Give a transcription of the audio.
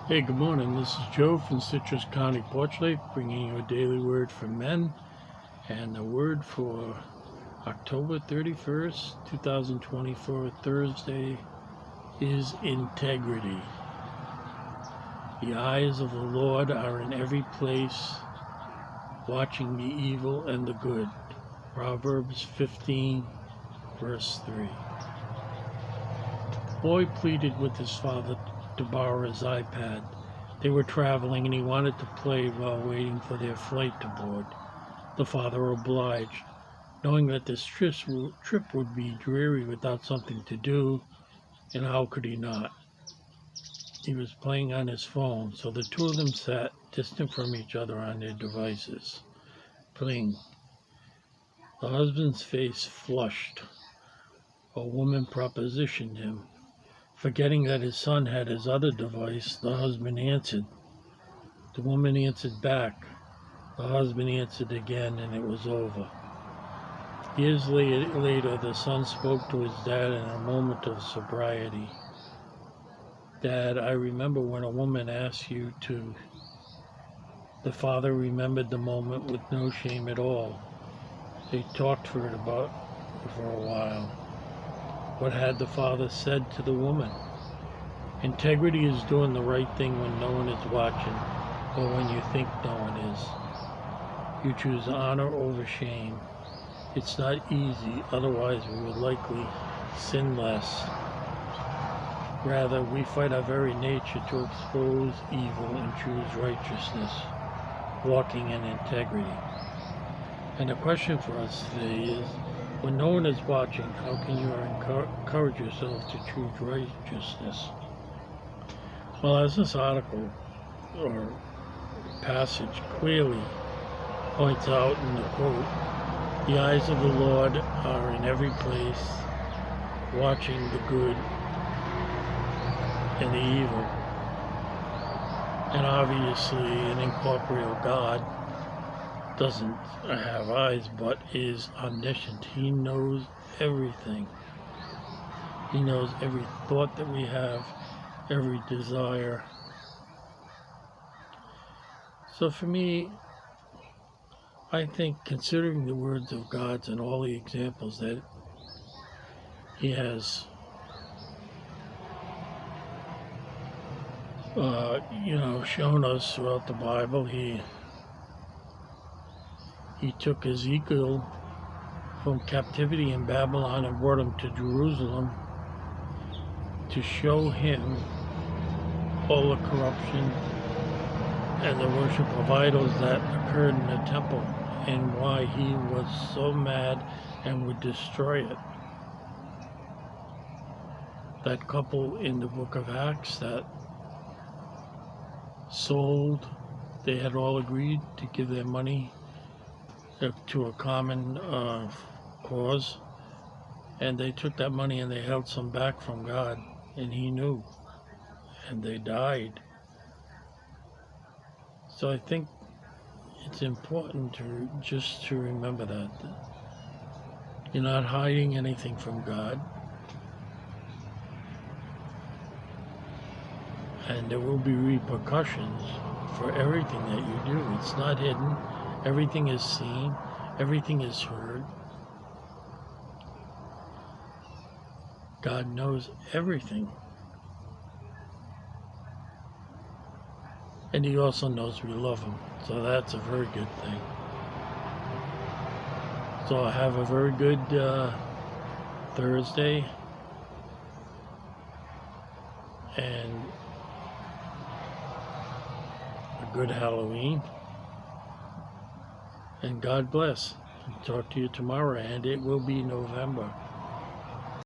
Hey, good morning. This is Joe from Citrus County Porch Life, bringing you a daily word for men. And the word for October 31st, 2024, Thursday, is integrity. The eyes of the Lord are in every place, watching the evil and the good. Proverbs 15, verse 3. The boy pleaded with his father to borrow his iPad. They were traveling and he wanted to play while waiting for their flight to board. The father obliged, knowing that this trip would be dreary without something to do, and how could he not? He was playing on his phone, so the two of them sat distant from each other on their devices, playing. The husband's face flushed. A woman propositioned him. Forgetting that his son had his other device, the husband answered. The woman answered back. The husband answered again, and it was over. Years later, the son spoke to his dad in a moment of sobriety. Dad, I remember when a woman asked you to. The father remembered the moment with no shame at all. They talked for a while. What had the father said to the woman? Integrity is doing the right thing when no one is watching, or when you think no one is. You choose honor over shame. It's not easy, otherwise we would likely sin less. Rather, we fight our very nature to expose evil and choose righteousness, walking in integrity. And the question for us today is, when no one is watching, how can you encourage yourself to choose righteousness? Well, as this article or passage clearly points out in the quote, the eyes of the Lord are in every place, watching the good and the evil. And obviously an incorporeal God doesn't have eyes, but is omniscient. He knows everything. He knows every thought that we have, every desire. So for me, I think, considering the words of God and all the examples that He has shown us throughout the Bible, He took Ezekiel from captivity in Babylon and brought him to Jerusalem to show him all the corruption and the worship of idols that occurred in the temple, and why he was so mad and would destroy it. That couple in the book of Acts that sold, they had all agreed to give their money to a common cause, and they took that money and they held some back from God, and He knew, and they died. So I think it's important to remember that you're not hiding anything from God, and there will be repercussions for everything that you do. It's not hidden. Everything is seen. Everything is heard. God knows everything. And He also knows we love Him. So that's a very good thing. So have a very good Thursday. And a good Halloween. And God bless. Talk to you tomorrow, and it will be November.